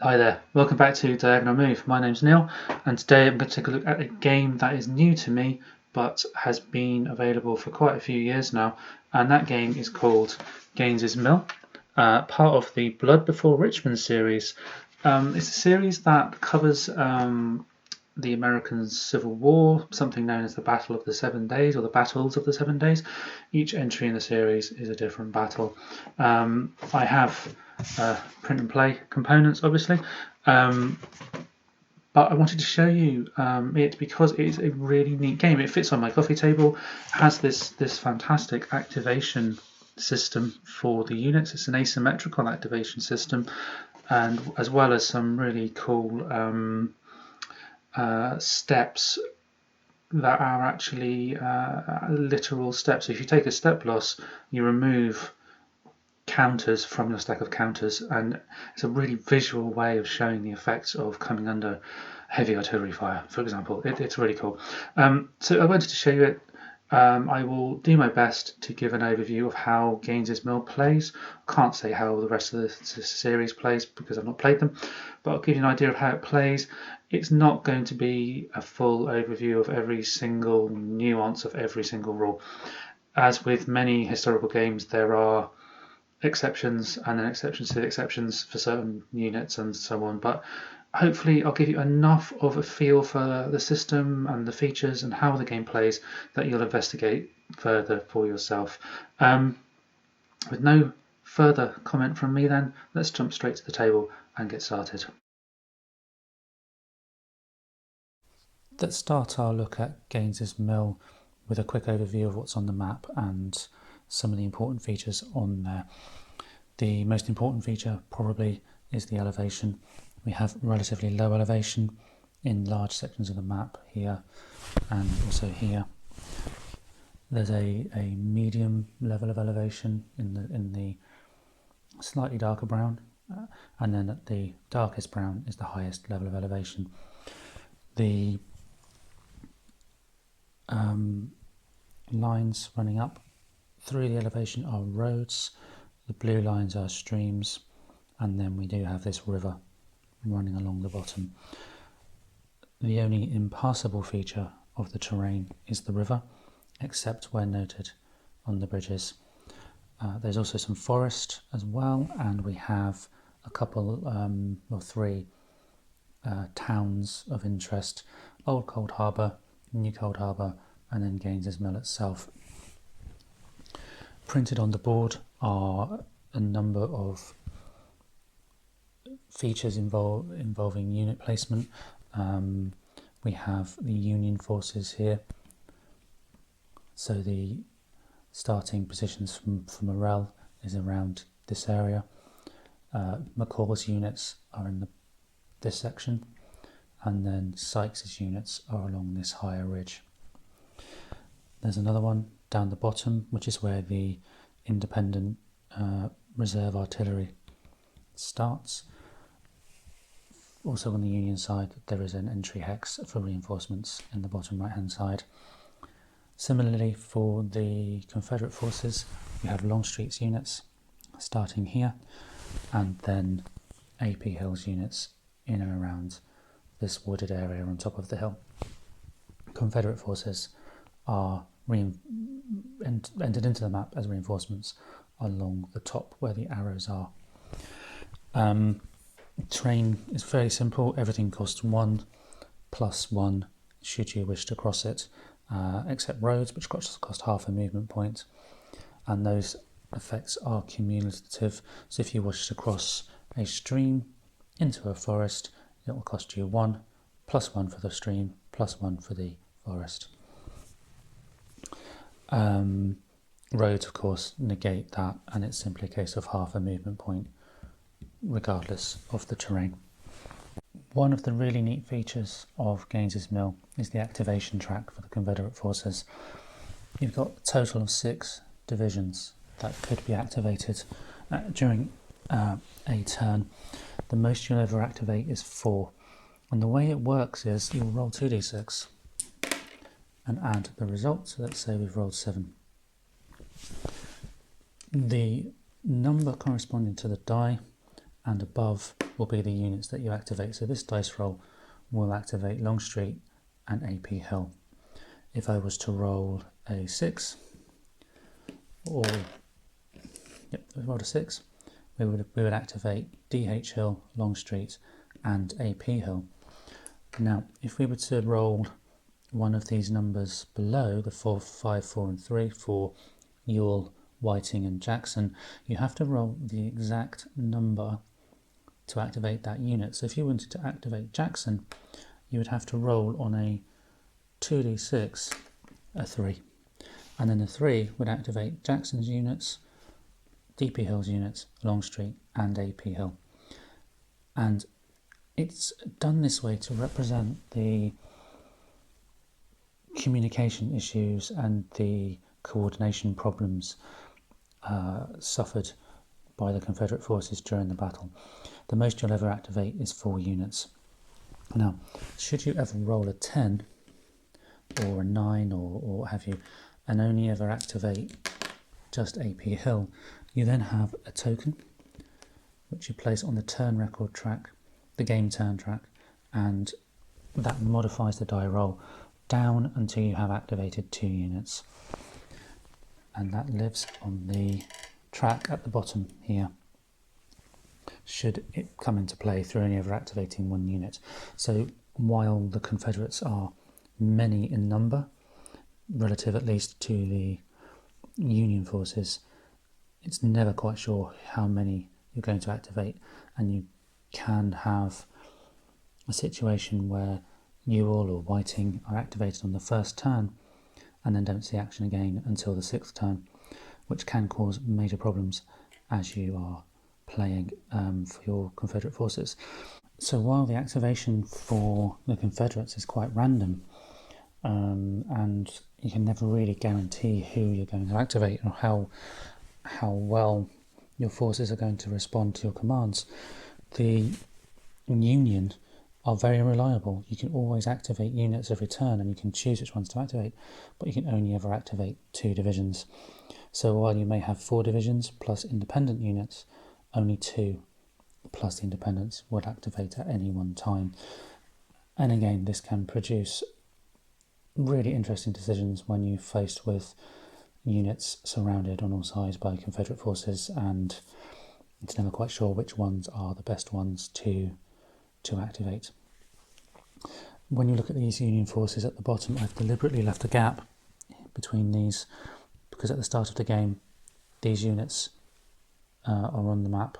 Hi there, welcome back to Diagonal Move. My name's Neil, and today I'm going to take a look at a game that is new to me but has been available for quite a few years now, and that game is called Gaines's Mill, part of the Blood Before Richmond series. It's a series that covers the American Civil War, something known as the Battle of the 7 Days or the Battles of the 7 Days. Each entry in the series is a different battle. I have print and play components, obviously, but I wanted to show you it because it is a really neat game. It fits on my coffee table, has this fantastic activation system for the units. It's an asymmetrical activation system, and as well as some really cool steps that are actually literal steps. If you take a step loss, you remove counters from your stack of counters, and it's a really visual way of showing the effects of coming under heavy artillery fire, for example. It's really cool. So I wanted to show you it. I will do my best to give an overview of how Gaines's Mill plays. I can't say how the rest of the series plays because I've not played them, but I'll give you an idea of how it plays. It's not going to be a full overview of every single nuance of every single rule. As with many historical games, there are exceptions and then exceptions to the exceptions for certain units and so on, but hopefully I'll give you enough of a feel for the system and the features and how the game plays that you'll investigate further for yourself. With no further comment from me then, let's jump straight to the table and get started. Let's start our look at Gaines's Mill with a quick overview of what's on the map and some of the important features on there. The most important feature probably is the elevation. We have relatively low elevation in large sections of the map here and also here. There's a medium level of elevation in the slightly darker brown, and then at the darkest brown is the highest level of elevation. The lines running up through the elevation are roads, the blue lines are streams, and then we do have this river running along the bottom. The only impassable feature of the terrain is the river, except where noted on the bridges. There's also some forest as well, and we have a couple or three towns of interest: Old Cold Harbour, New Cold Harbour, and then Gaines's Mill itself. Printed on the board are a number of features involving unit placement. We have the Union forces here, so the starting positions for Morrell is around this area. McCall's units are in this section, and then Sykes's units are along this higher ridge. There's another one down the bottom, which is where the independent reserve artillery starts. Also on the Union side, there is an entry hex for reinforcements in the bottom right hand side. Similarly, for the Confederate forces, we have Longstreet's units starting here, and then AP Hill's units in and around this wooded area on top of the hill. Confederate forces are entered into the map as reinforcements along the top where the arrows are. Terrain is fairly simple. Everything costs 1 plus 1 should you wish to cross it, except roads, which cost half a movement point, and those effects are cumulative. So if you wish to cross a stream into a forest, it will cost you 1 plus 1 for the stream plus 1 for the forest. Roads, of course, negate that, and it's simply a case of half a movement point regardless of the terrain. One of the really neat features of Gaines's Mill is the activation track for the Confederate forces. You've got a total of 6 divisions that could be activated during a turn. The most you'll ever activate is 4, and the way it works is you'll roll 2d6 and add the result. So let's say we've rolled 7. The number corresponding to the die and above will be the units that you activate. So this dice roll will activate Longstreet and AP Hill. If I was to roll a 6, or if I rolled a 6, we would activate DH Hill, Longstreet, and AP Hill. Now, if we were to roll one of these numbers below, the 4, 5, 4, and 3 for Ewell, Whiting, and Jackson, you have to roll the exact number to activate that unit. So if you wanted to activate Jackson, you would have to roll on a 2d6 a 3, and then the 3 would activate Jackson's units, DP Hill's units, Longstreet, and AP Hill. And it's done this way to represent the communication issues and the coordination problems suffered by the Confederate forces during the battle. The most you'll ever activate is 4 units. Now, should you ever roll a 10 or a 9 or what have you, and only ever activate just AP Hill, you then have a token which you place on the turn record track, the game turn track, and that modifies the die roll down until you have activated 2 units. And that lives on the track at the bottom here, should it come into play through only ever activating 1 unit. So while the Confederates are many in number, relative at least to the Union forces, it's never quite sure how many you're going to activate, and you can have a situation where Ewell or Whiting are activated on the first turn and then don't see action again until the 6th turn, which can cause major problems as you are playing for your Confederate forces. So while the activation for the Confederates is quite random, and you can never really guarantee who you're going to activate or how well your forces are going to respond to your commands, the Union are very reliable. You can always activate units every turn, and you can choose which ones to activate, but you can only ever activate 2 divisions. So while you may have 4 divisions plus independent units, only 2 plus the independents would activate at any one time. And again, this can produce really interesting decisions when you're faced with units surrounded on all sides by Confederate forces, and it's never quite sure which ones are the best ones to activate. When you look at these Union forces at the bottom, I've deliberately left a gap between these because at the start of the game these units are on the map,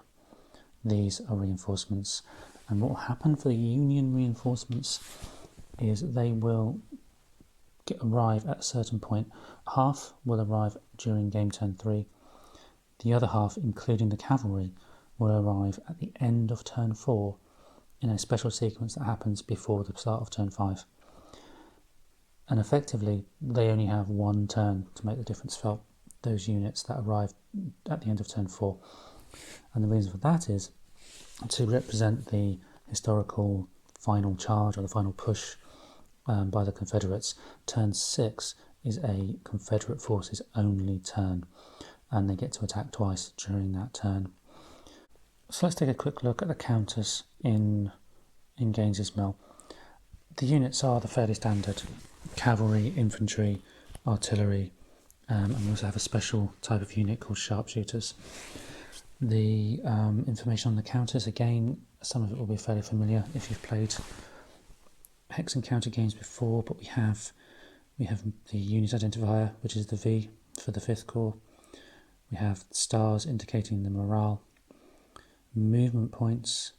these are reinforcements, and what will happen for the Union reinforcements is they will arrive at a certain point. Half will arrive during game turn 3, the other half, including the cavalry, will arrive at the end of turn 4 in a special sequence that happens before the start of turn 5. And effectively, they only have 1 turn to make the difference felt, those units that arrive at the end of turn 4. And the reason for that is to represent the historical final charge or the final push by the Confederates. Turn 6 is a Confederate forces only turn, and they get to attack twice during that turn. So let's take a quick look at the counters in Gaines's Mill. The units are the fairly standard cavalry, infantry, artillery, and we also have a special type of unit called Sharpshooters. The information on the counters, again, some of it will be fairly familiar if you've played hex and counter games before, but we have the unit identifier, which is the V for the 5th Corps. We have stars indicating the morale, movement points,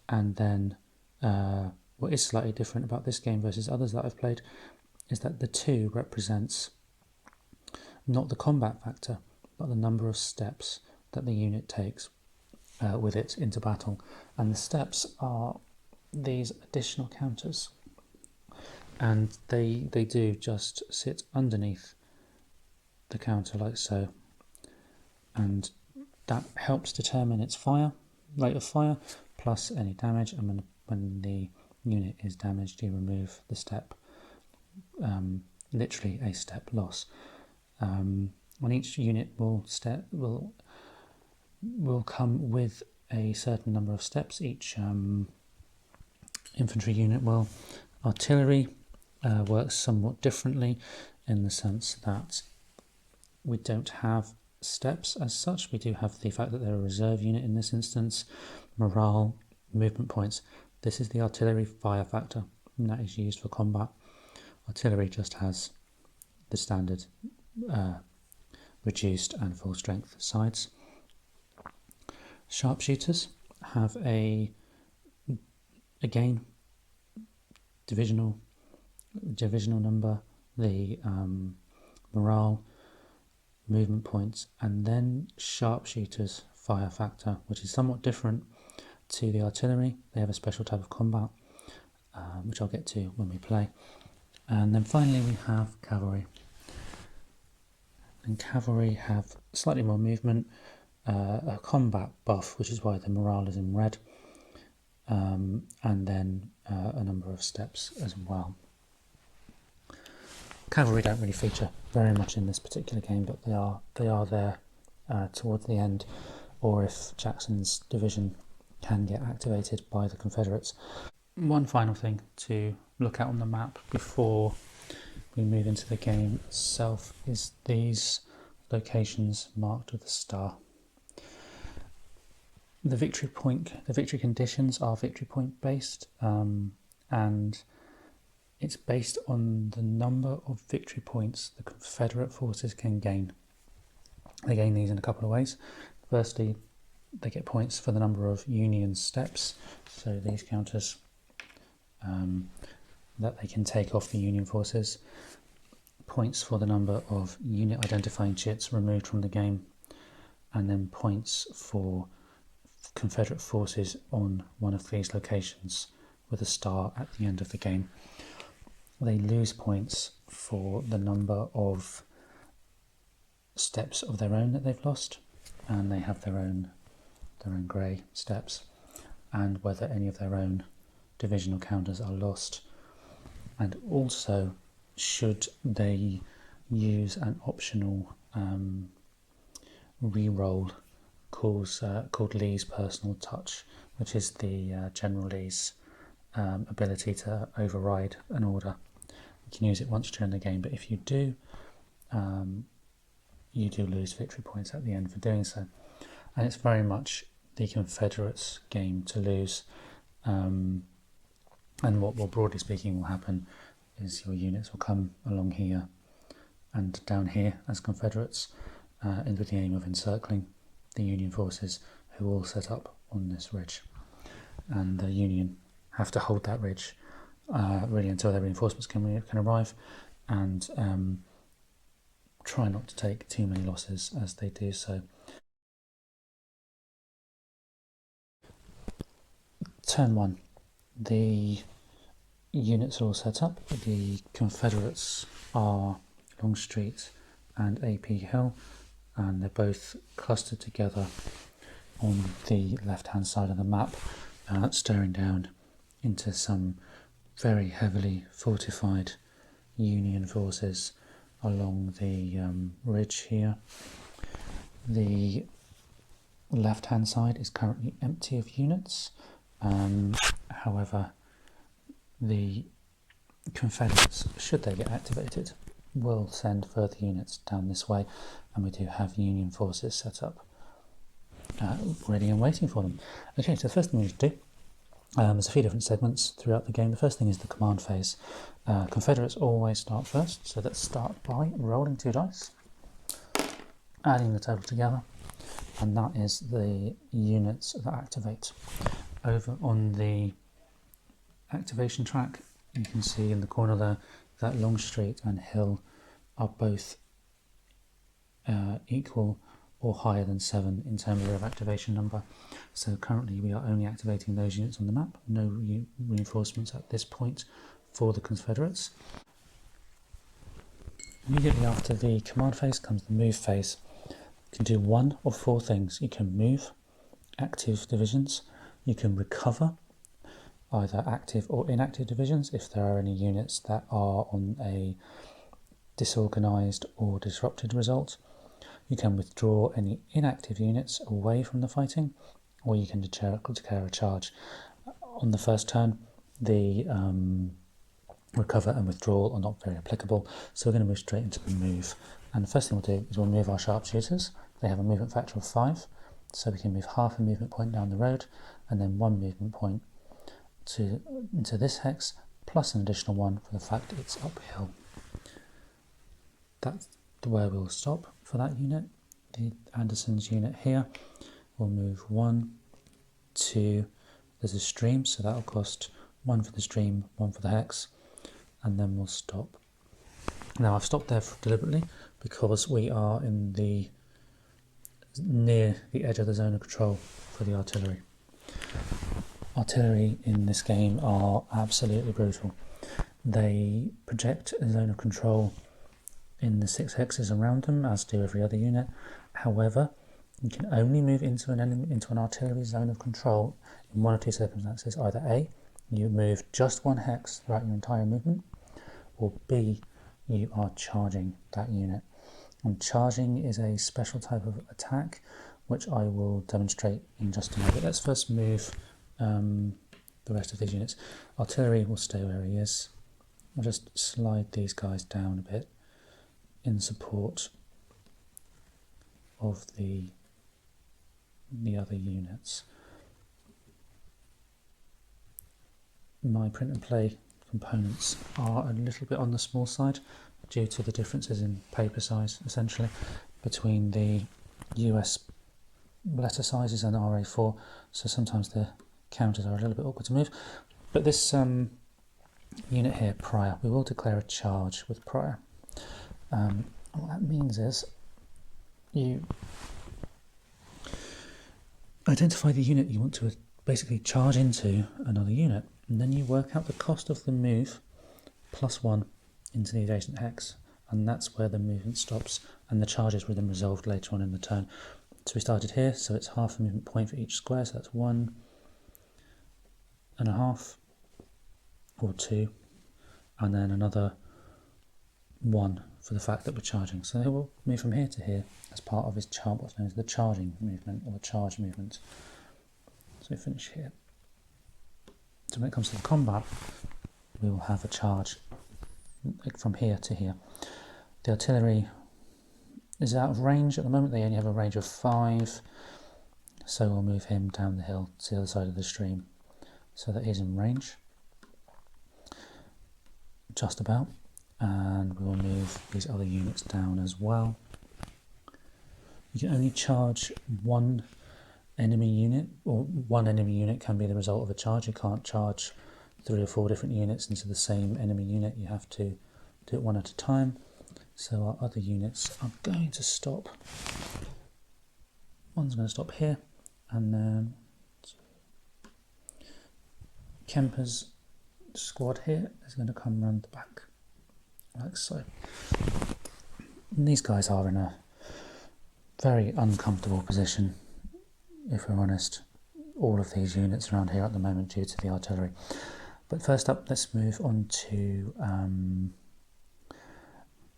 and then what is slightly different about this game versus others that I've played is that the 2 represents not the combat factor, but the number of steps that the unit takes with it into battle. And the steps are these additional counters, and they do just sit underneath the counter like so, and that helps determine its rate of fire plus any damage. And when the unit is damaged, you remove the step, literally a step loss. When each unit will come with a certain number of steps each infantry unit will. Artillery works somewhat differently in the sense that we don't have steps as such. We do have the fact that they're a reserve unit in this instance. Morale, movement points. This is the artillery fire factor, and that is used for combat. Artillery just has the standard reduced and full strength sides. Sharpshooters have again divisional number, the morale, movement points, and then sharpshooters fire factor, which is somewhat different to the artillery. They have a special type of combat, which I'll get to when we play. And then finally we have cavalry. And cavalry have slightly more movement, a combat buff, which is why the morale is in red, and then a number of steps as well. Cavalry don't really feature very much in this particular game, but they are there towards the end, or if Jackson's division can get activated by the Confederates. One final thing to look at on the map before we move into the game itself is these locations marked with a star. The victory conditions are victory point based, and it's based on the number of victory points the Confederate forces can gain. They gain these in a couple of ways. Firstly, they get points for the number of Union steps, so these counters that they can take off the Union forces. Points for the number of unit identifying chits removed from the game, and then points for Confederate forces on one of these locations with a star at the end of the game. They lose points for the number of steps of their own that they've lost, and they have their own grey steps, and whether any of their own divisional counters are lost. And also, should they use an optional re-roll called Lee's Personal Touch, which is the General Lee's ability to override an order. You can use it once during the game, but if you do, you do lose victory points at the end for doing so. And it's very much the Confederates' game to lose. And what will, broadly speaking, will happen is your units will come along here and down here as Confederates, with the aim of encircling the Union forces, who all set up on this ridge. And the Union have to hold that ridge really until their reinforcements can arrive, and try not to take too many losses as they do so. Turn 1. The units are all set up. The Confederates are Longstreet and AP Hill, and they're both clustered together on the left-hand side of the map, staring down into some very heavily fortified Union forces along the ridge here. The left-hand side is currently empty of units. However, the Confederates, should they get activated, will send further units down this way, and we do have Union forces set up ready and waiting for them. Okay, so the first thing we need to do, there's a few different segments throughout the game. The first thing is the command phase. Confederates always start first, so let's start by rolling 2 dice, adding the total together, and that is the units that activate. Over on the activation track, you can see in the corner there that Longstreet and Hill are both equal or higher than 7 in terms of activation number. So currently we are only activating those units on the map, no reinforcements at this point for the Confederates. Immediately after the command phase comes the move phase. You can do one of 4 things. You can move active divisions, you can recover either active or inactive divisions if there are any units that are on a disorganised or disrupted result. You can withdraw any inactive units away from the fighting, or you can declare a charge. On the first turn, the recover and withdrawal are not very applicable, so we're going to move straight into the move. And the first thing we'll do is we'll move our sharpshooters. They have a movement factor of 5, so we can move half a movement point down the road, and then 1 movement point into this hex, plus an additional 1 for the fact it's uphill. That's where we'll stop for that unit. The Anderson's unit here will move 1, 2, there's a stream, so that'll cost 1 for the stream, 1 for the hex, and then we'll stop. Now I've stopped there deliberately because we are near the edge of the zone of control for the artillery. Artillery in this game are absolutely brutal. They project a zone of control in the 6 hexes around them, as do every other unit. However, you can only move into an artillery zone of control in one of two circumstances. Either A, you move just 1 hex throughout your entire movement, or B, you are charging that unit. And charging is a special type of attack, which I will demonstrate in just a moment. Let's first move the rest of these units. Artillery will stay where he is. I'll just slide these guys down a bit in support of the other units. My print and play components are a little bit on the small side due to the differences in paper size, essentially, between the US letter sizes and RA4, so sometimes the counters are a little bit awkward to move. But this unit here, prior, we will declare a charge with prior. What that means is you identify the unit you want to basically charge into another unit, and then you work out the cost of the move plus 1 into the adjacent hex, and that's where the movement stops, and the charges were then resolved later on in the turn. So we started here, so it's half a movement point for each square, so that's 1.5 or 2, and then another 1 for the fact that we're charging. So he will move from here to here as part of his what's known as the charging movement, or the charge movement. So we finish here. So when it comes to the combat, we will have a charge from here to here. The artillery is out of range at the moment. They only have a range of 5, so we'll move him down the hill to the other side of the stream so that he's in range, just about. And we will move these other units down as well. You can only charge 1 enemy unit, or 1 enemy unit can be the result of a charge. You can't charge 3 or 4 different units into the same enemy unit. You have to do it one at a time. So our other units are going to stop. One's going to stop here, and then Kemper's squad here is going to come round the back, like so. And these guys are in a very uncomfortable position, if we're honest, all of these units around here at the moment due to the artillery. But first up, let's move on to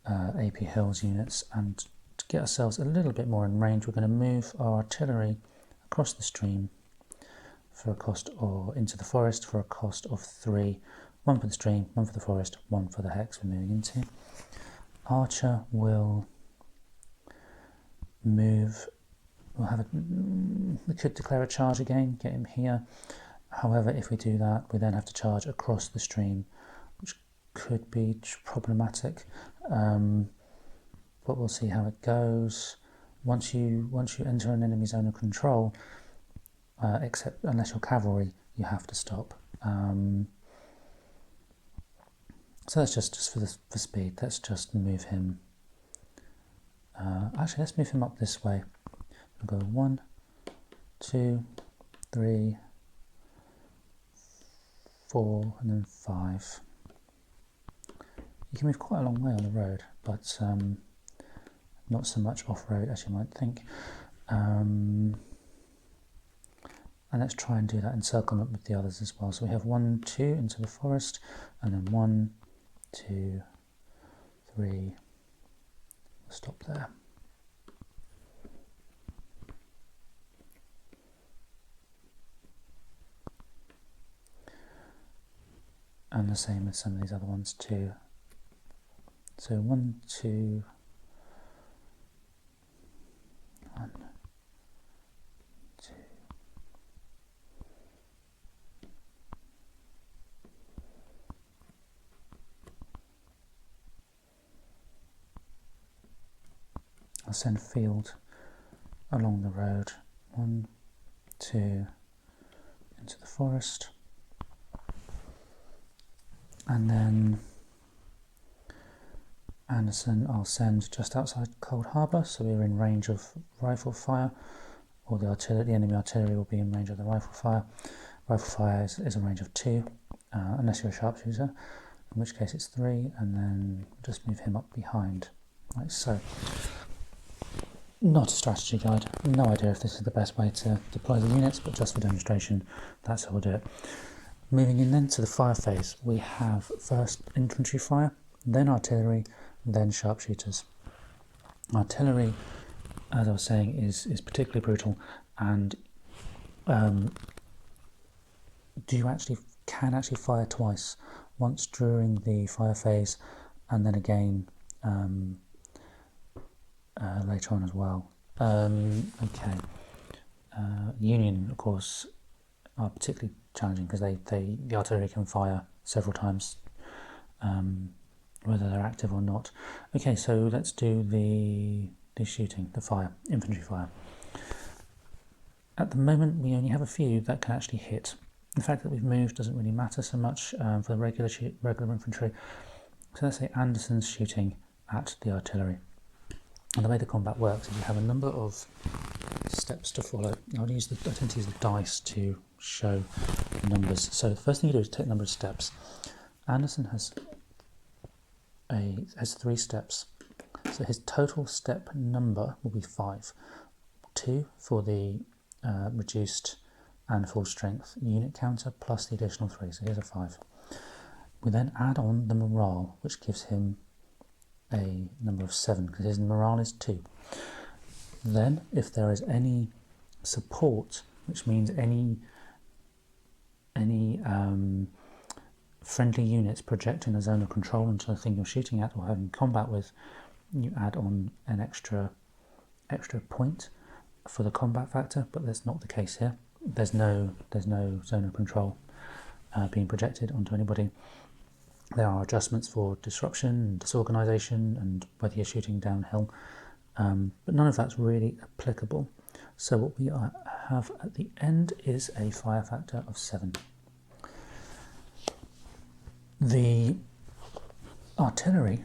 AP Hill's units, and to get ourselves a little bit more in range, we're going to move our artillery across the stream for a cost, or into the forest for a cost of 3. 1 for the stream, 1 for the forest, 1 for the hex we're moving into. Archer will move. We could declare a charge again, get him here. However, if we do that, we then have to charge across the stream, which could be problematic. But we'll see how it goes. Once you enter an enemy zone of control, except unless you're cavalry, you have to stop. So that's just for speed. Let's just move him. Actually, let's move him up this way. We'll go 1, 2, 3, 4, and then 5. You can move quite a long way on the road, but not so much off-road as you might think. And let's try and do that encirclement with the others as well. So we have 1, 2 into the forest, and then 1, 2, 3. We'll stop there. and the same with some of these other ones too. So 1, 2, 1, 2. I'll send field along the road. 1, 2, into the forest, and then Anderson I'll send just outside Cold Harbour, so we're in range of rifle fire, or the enemy artillery will be in range of the rifle fire. Rifle fire is a range of 2, unless you're a sharpshooter, in which case it's 3, and then just move him up behind, like so. Not a strategy guide, no idea if this is the best way to deploy the units, but just for demonstration, that's how we'll do it. Moving in then to the fire phase, we have first infantry fire, then artillery, then sharpshooters. Artillery, as I was saying, is particularly brutal, and can actually fire twice, once during the fire phase, and then again later on as well. Union, of course, are particularly challenging because the artillery can fire several times, whether they're active or not. Okay, so let's do the shooting, the fire, infantry fire. At the moment, we only have a few that can actually hit. The fact that we've moved doesn't really matter so much for the regular infantry. So let's say Anderson's shooting at the artillery. And the way the combat works is you have a number of steps to follow. I tend to use the dice to show the numbers. So the first thing you do is take the number of steps. Anderson has 3 steps. So his total step number will be 5. 2 for the reduced and full strength unit counter plus the additional 3. So here's a 5. We then add on the morale, which gives him a number of 7 because his morale is 2. Then, if there is any support, which means any friendly units projecting a zone of control into the thing you're shooting at or having combat with, you add on an extra point for the combat factor. But that's not the case here. There's no zone of control being projected onto anybody. There are adjustments for disruption and disorganisation and whether you're shooting downhill, but none of that's really applicable. So what we have at the end is a fire factor of 7. The artillery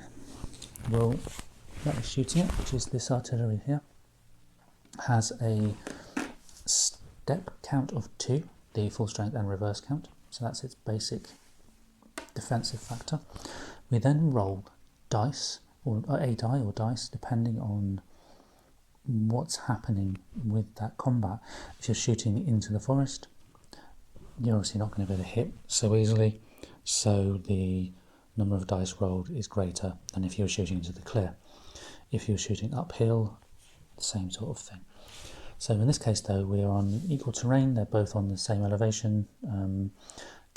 that is shooting it, which is this artillery here, has a step count of 2, the full strength and reverse count, so that's its basic defensive factor. We then roll dice, or a die or dice, depending on what's happening with that combat. If you're shooting into the forest, you're obviously not going to be able to hit so easily, so the number of dice rolled is greater than if you're shooting into the clear. If you're shooting uphill, the same sort of thing. So in this case though, we are on equal terrain, they're both on the same elevation,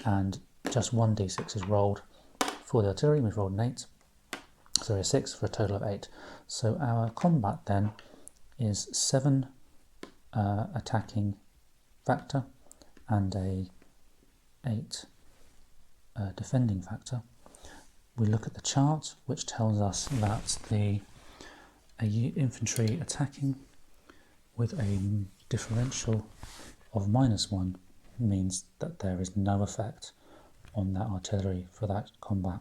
and just 1 d6 is rolled. For the artillery, we've rolled a 6 for a total of 8. So our combat then is 7 attacking factor and a 8 defending factor. We look at the chart, which tells us that the infantry attacking with a differential of -1 means that there is no effect on that artillery for that combat.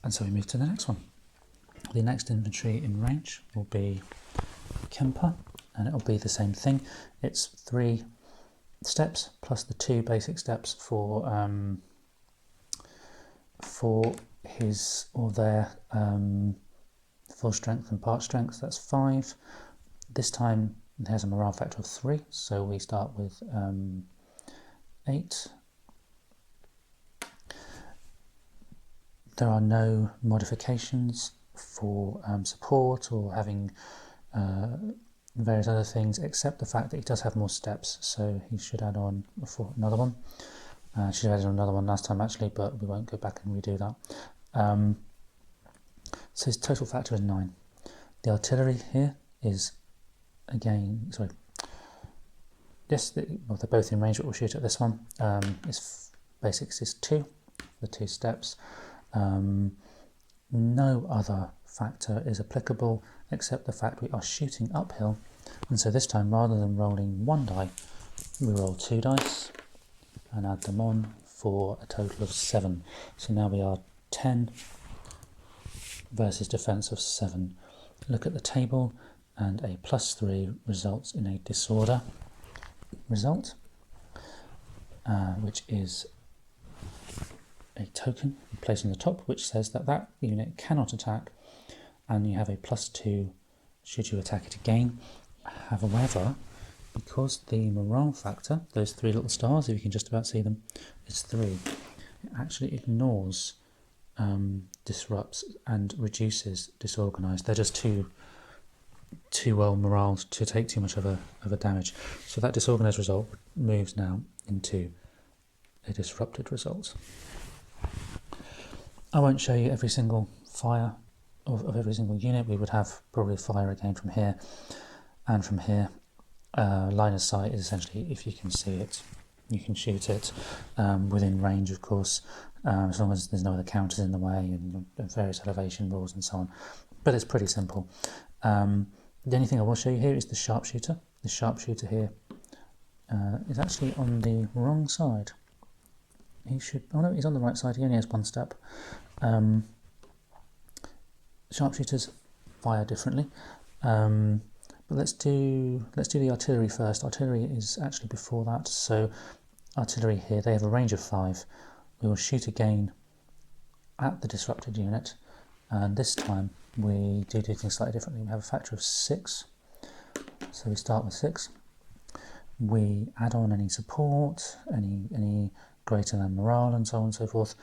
And so we move to the next one. The next infantry in range will be Kemper, and it'll be the same thing. It's 3 steps plus the 2 basic steps for his or their full strength and part strength. That's 5. This time there's a morale factor of 3, so we start with 8. There are no modifications for support or having various other things, except the fact that he does have more steps, so he should add on another one. Should have added another one last time actually, but we won't go back and redo that. So his total factor is 9. The artillery here is, again, sorry, yes, well, they're both in range, but we'll shoot at this one. Its basics is 2, the 2 steps. No other factor is applicable except the fact we are shooting uphill, and so this time, rather than rolling 1 die, we roll 2 dice and add them on for a total of 7. So now we are 10 versus defense of 7. Look at the table, and a +3 results in a disorder result, which is a token placed on the top which says that that unit cannot attack, and you have a +2 should you attack it again. However, because the morale factor, those 3 little stars, if you can just about see them, is 3, it actually ignores disrupts and reduces disorganized. They're just too well morale to take too much of a damage. So that disorganized result moves now into a disrupted result. I won't show you every single fire of every single unit. We would have probably fire again from here and from here. Line of sight is essentially, if you can see it, you can shoot it within range, of course, as long as there's no other counters in the way and various elevation rules and so on. But it's pretty simple. The only thing I will show you here is the sharpshooter. The sharpshooter here is actually on the wrong side. He should, oh no, he's on the right side. He only has 1 step. Sharpshooters fire differently. But let's do the artillery first. Artillery is actually before that. So artillery here, they have a range of 5. We will shoot again at the disrupted unit, and this time we do things slightly differently. We have a factor of 6, so we start with 6. We add on any support, any greater than morale, and so on and so forth.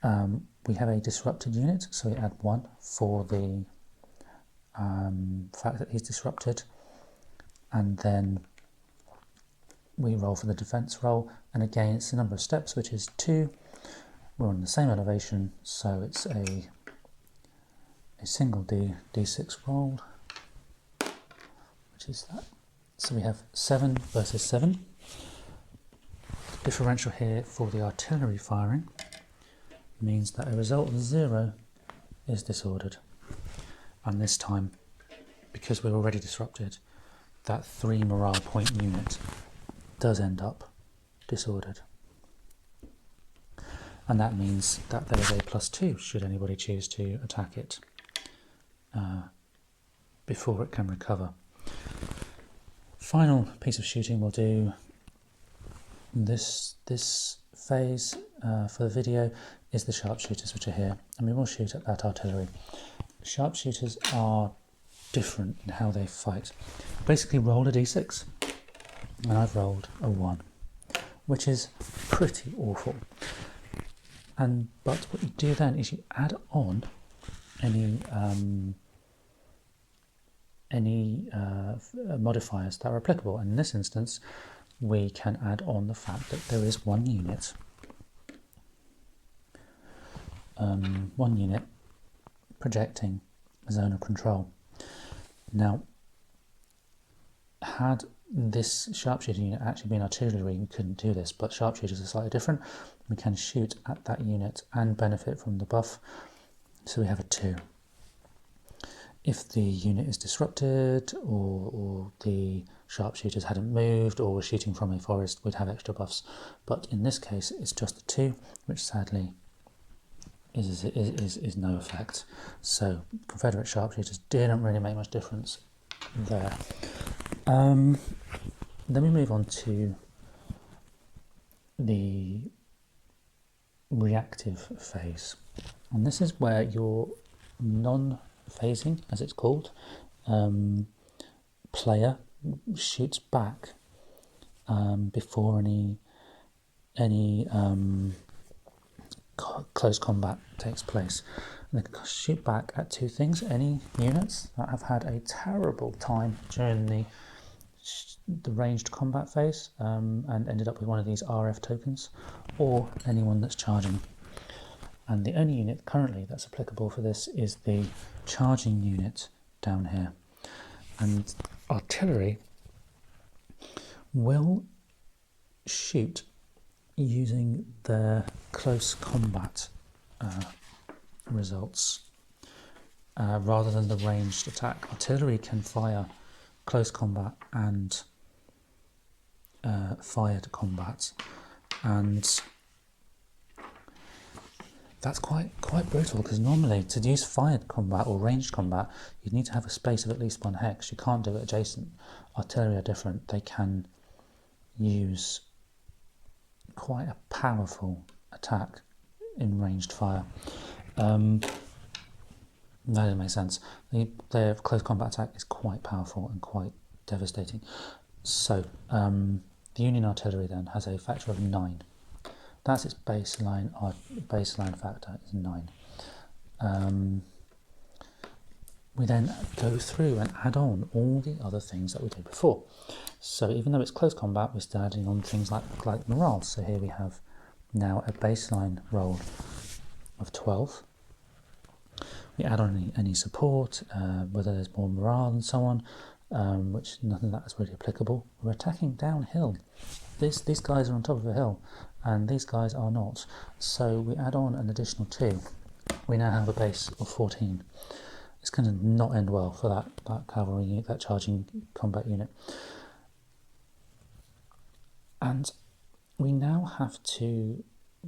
We have a disrupted unit, so we add 1 for the fact that he's disrupted, and then we roll for the defense roll, and again it's the number of steps, which is 2. We're on the same elevation, so it's a single d6 roll, which is that. So we have 7 versus 7. The differential here for the artillery firing means that a result of 0 is disordered. And this time, because we're already disrupted, that 3 morale point unit does end up disordered. And that means that there is a +2 should anybody choose to attack it before it can recover. Final piece of shooting we'll do this phase for the video is the sharpshooters, which are here, and we will shoot at that artillery. Sharpshooters are different in how they fight. Basically roll a d6, and I've rolled a 1, which is pretty awful. But what you do then is you add on any modifiers that are applicable, and in this instance we can add on the fact that there is one unit projecting a zone of control. Now, had this sharpshooter unit actually been artillery, we couldn't do this, but sharpshooters are slightly different. We can shoot at that unit and benefit from the buff, so we have a 2. If the unit is disrupted, or the sharpshooters hadn't moved, or were shooting from a forest, we'd have extra buffs. But in this case, it's just a 2, which sadly is no effect. So Confederate sharpshooters didn't really make much difference there. Then we move on to the reactive phase, and this is where your non-phasing, as it's called, player shoots back before any close combat takes place. And they can shoot back at 2 things. Any units that have had a terrible time during the the ranged combat phase and ended up with one of these RF tokens, or anyone that's charging. And the only unit currently that's applicable for this is the charging unit down here. And artillery will shoot using their close combat results rather than the ranged attack. Artillery can fire close combat and fired combat, and that's quite brutal, because normally to use fired combat or ranged combat you'd need to have a space of at least 1 hex. You can't do it adjacent. Artillery are different. They can use quite a powerful attack in ranged fire. That doesn't make sense. Their close combat attack is quite powerful and quite devastating. So the Union artillery then has a factor of 9. That's its baseline factor is 9. We then go through and add on all the other things that we did before. So even though it's close combat, we're still adding on things like morale. So here we have now a baseline roll of 12. We add on any support, whether there's more morale and so on, which nothing of that is really applicable. We're attacking downhill. These guys are on top of a hill, and these guys are not. So we add on an additional 2. We now have a base of 14. It's going to not end well for that cavalry unit, that charging combat unit. And we now have to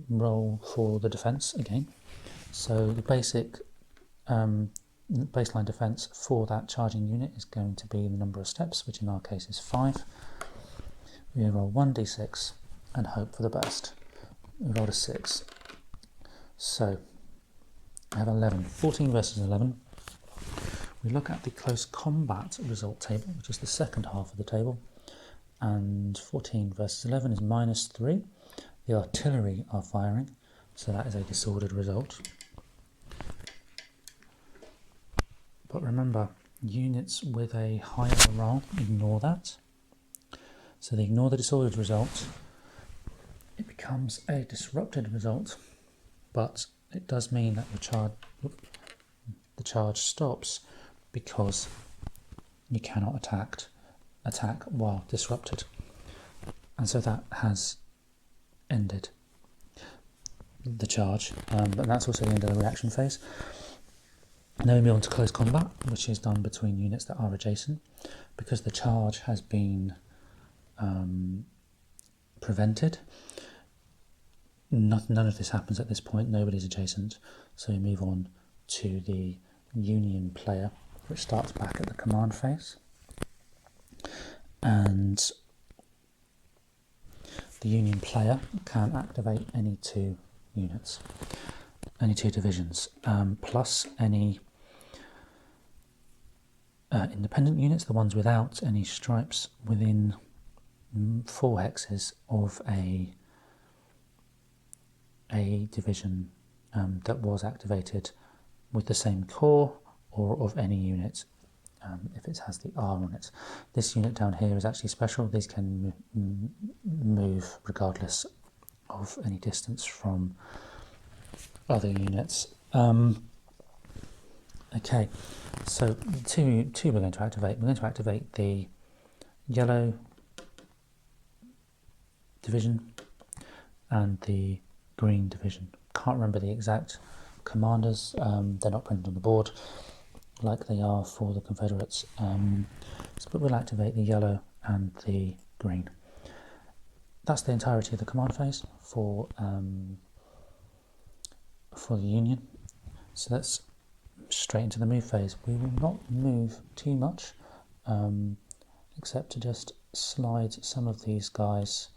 roll for the defence again. So the basic baseline defence for that charging unit is going to be the number of steps, which in our case is 5. We roll 1d6 and hope for the best. We rolled a 6. So I have 11. 14 versus 11. We look at the close combat result table, which is the second half of the table, and 14 versus 11 is -3. The artillery are firing, so that is a disordered result. But remember, units with a higher morale ignore that. So they ignore the disordered result. It becomes a disrupted result, but it does mean that the charge stops, because you cannot attack while disrupted. And so that has ended the charge, but that's also the end of the reaction phase. Now we move on to close combat, which is done between units that are adjacent. Because the charge has been prevented, none of this happens at this point. Nobody's adjacent, so we move on to the Union player, which starts back at the command phase, and the Union player can activate any 2 units, any 2 divisions, plus any independent units, the ones without any stripes, within 4 hexes of a division that was activated with the same core, or of any unit if it has the R on it. This unit down here is actually special. These can move regardless of any distance from other units. Okay, so two we're going to activate. We're going to activate the yellow division and the green division. Can't remember the exact commanders. They're not printed on the board like they are for the Confederates. But we'll activate the yellow and the green. That's the entirety of the command phase for the Union. So let's straight into the move phase. We will not move too much, except to just slide some of these guys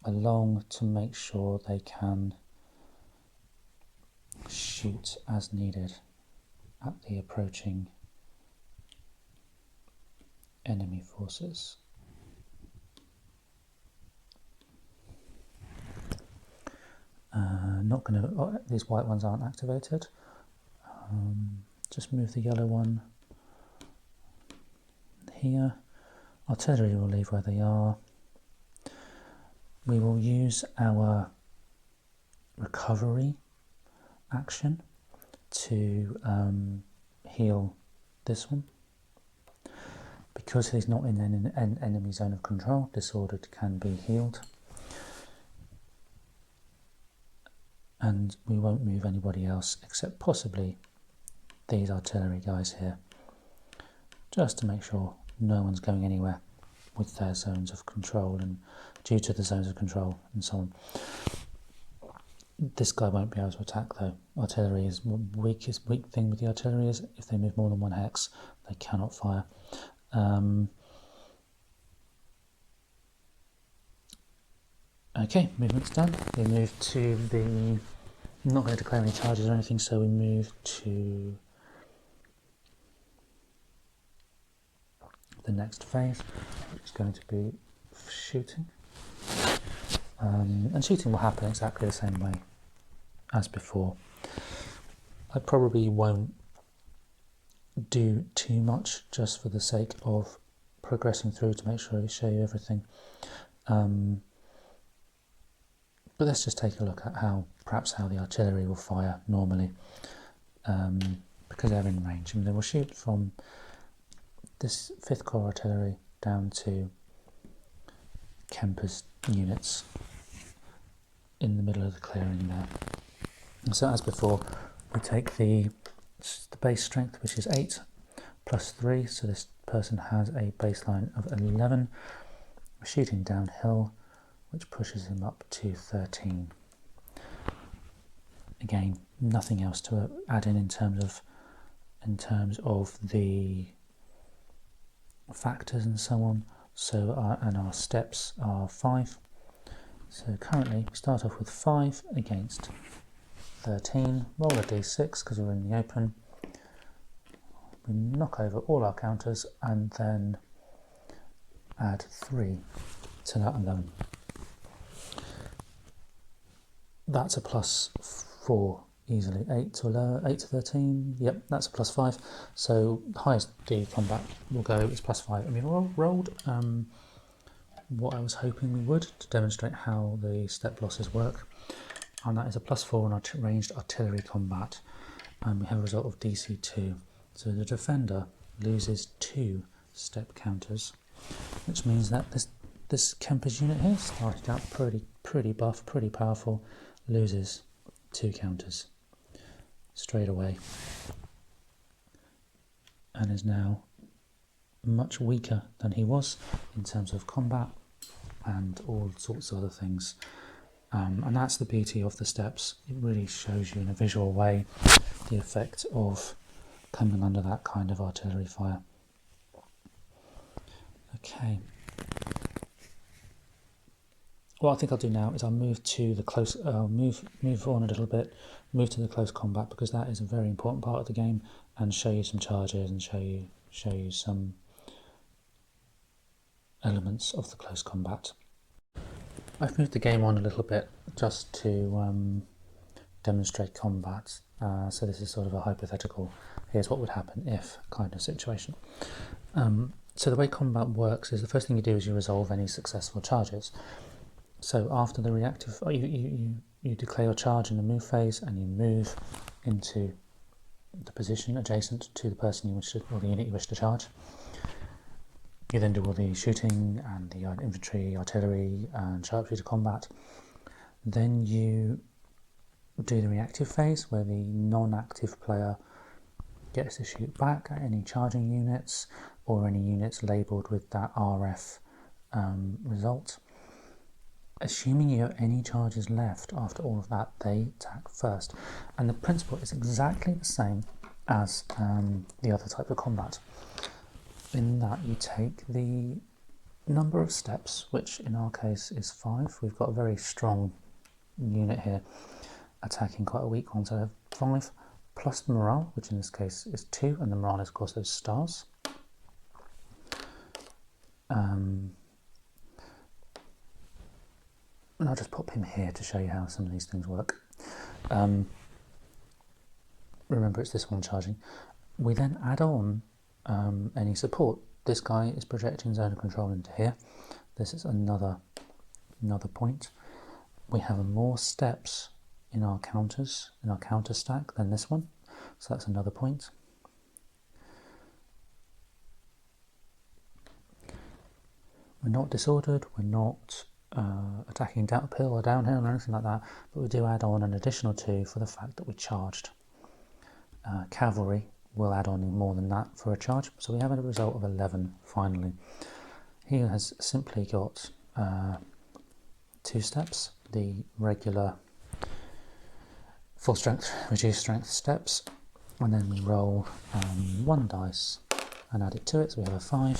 along to make sure they can shoot as needed at the approaching enemy forces. Not going to. These white ones aren't activated. Just move the yellow one here. Artillery will leave where they are. We will use our recovery action to heal this one. Because he's not in an enemy zone of control, disordered can be healed. And we won't move anybody else except possibly these artillery guys here, just to make sure no one's going anywhere with their zones of control and due to the zones of control and so on. This guy won't be able to attack though. Artillery is weak thing with the artillery is if they move more than 1 hex, they cannot fire. Okay, movement's done. We move to the... I'm not going to declare any charges or anything, so we move to the next phase, which is going to be shooting. And shooting will happen exactly the same way as before. I probably won't do too much just for the sake of progressing through to make sure I show you everything. But let's just take a look at perhaps how the artillery will fire normally, because they're in range. I mean, they will shoot from this 5th Corps artillery down to Kemper's units in the middle of the clearing there. And so as before, we take the base strength, which is 8 plus 3, so this person has a baseline of 11. We're shooting downhill, which pushes him up to 13. Again, nothing else to add in terms of the factors and so on. So our steps are 5. So currently we start off with 5 against 13. Roll a d6 because we're in the open. We knock over all our counters and then add 3 to that 11. That's a plus 4 easily. 8 to 13. Yep, that's a plus 5. So the highest the combat will go is plus 5. I mean, rolled what I was hoping we would to demonstrate how the step losses work, and that is a plus 4 on ranged artillery combat. And we have a result of DC 2. So the defender loses 2 step counters, which means that this Kemper's unit here started out pretty buff, pretty powerful, loses 2 counters straight away and is now much weaker than he was in terms of combat and all sorts of other things. And that's the beauty of the steps. It really shows you in a visual way the effect of coming under that kind of artillery fire. Okay. What I think I'll do now is I'll move to the close. Move on a little bit, move to the close combat, because that is a very important part of the game, and show you some charges and show you some elements of the close combat. I've moved the game on a little bit just to demonstrate combat. So this is sort of a hypothetical. Here's what would happen if kind of situation. So the way combat works is the first thing you do is you resolve any successful charges. So after the reactive, you declare your charge in the move phase, and you move into the position adjacent to the person you wish to, or the unit you wish to charge. You then do all the shooting and the infantry, artillery, and sharpshooter combat. Then you do the reactive phase, where the non-active player gets to shoot back at any charging units or any units labelled with that RF result. Assuming you have any charges left after all of that, they attack first. And the principle is exactly the same as the other type of combat, in that you take the number of steps, which in our case is 5. We've got a very strong unit here attacking quite a weak one, so 5 plus the morale, which in this case is 2, and the morale is of course those stars. And I'll just pop him here to show you how some of these things work. Remember, it's this one charging. We then add on any support. This guy is projecting zone of control into here. This is another point. We have more steps in our counters, in our counter stack, than this one, so that's another point. We're not disordered, we're not attacking uphill or downhill or anything like that, but we do add on an additional 2 for the fact that we charged. Cavalry will add on more than that for a charge, so we have a result of 11 finally. He has simply got 2 steps, the regular full strength, reduced strength steps, and then we roll 1 dice and add it to it, so we have a 5.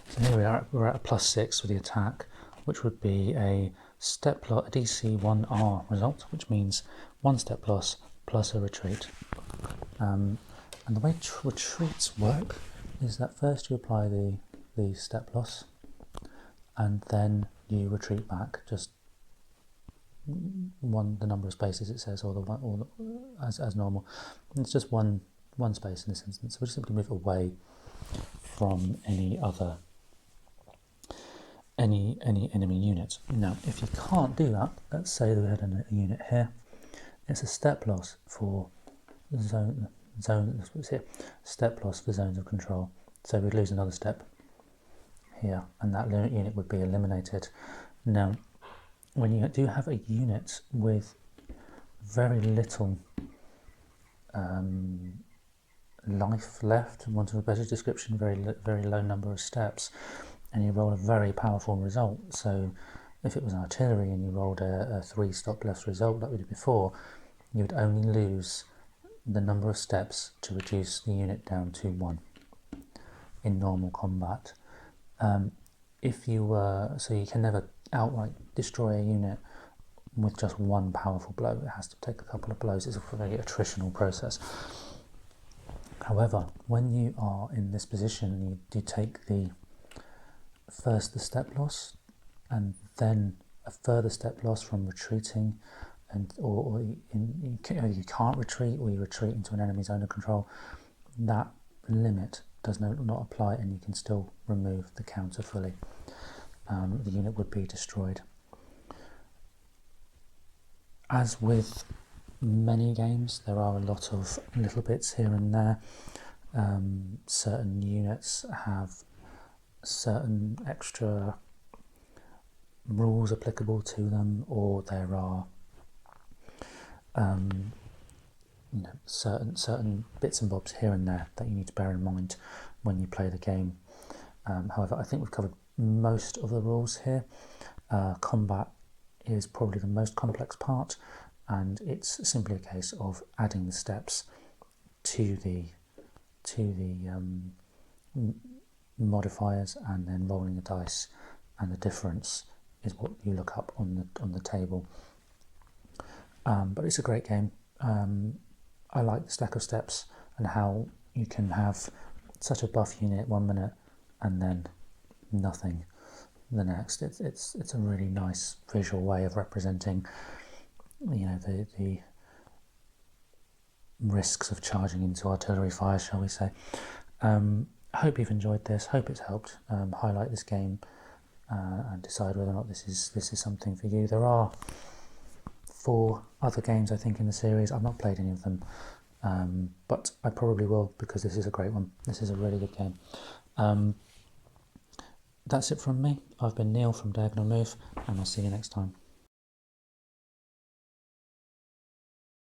So here we are, we're at a +6 with the attack, which would be a step plus a DC 1R result, which means 1 step plus a retreat. And the way retreats work is that first you apply the step plus, and then you retreat back just the number of spaces it says, or as normal. It's just one space in this instance. So we just simply move away from any enemy unit. Now, if you can't do that, let's say that we had a unit here. It's a step loss for zone. What's here? Step loss for zones of control. So we'd lose another step here, and that unit would be eliminated. Now, when you do have a unit with very little life left, for want of a better description, very low number of steps, and you roll a very powerful result. So if it was artillery and you rolled a 3 stop less result like we did before, you would only lose the number of steps to reduce the unit down to 1 in normal combat. If you were, so you can never outright destroy a unit with just 1 powerful blow. It has to take a couple of blows. It's a very attritional process. However, when you are in this position, you take first the step loss, and then a further step loss from retreating, or you can't retreat, or you retreat into an enemy zone of control. That limit does not apply, and you can still remove the counter fully. The unit would be destroyed. As with many games, there are a lot of little bits here and there. Certain units have certain extra rules applicable to them, or there are certain bits and bobs here and there that you need to bear in mind when you play the game. However, I think we've covered most of the rules here. Combat is probably the most complex part, and it's simply a case of adding the steps to the modifiers and then rolling the dice, and the difference is what you look up on the table. But it's a great game. I like the stack of steps and how you can have such a buff unit 1 minute and then nothing the next. It's a really nice visual way of representing, the risks of charging into artillery fire, shall we say. I hope you've enjoyed this. Hope it's helped highlight this game and decide whether or not this is something for you. There are 4 other games, I think, in the series. I've not played any of them, but I probably will, because this is a great one. This is a really good game. That's it from me. I've been Neil from Diagonal Move, and I'll see you next time.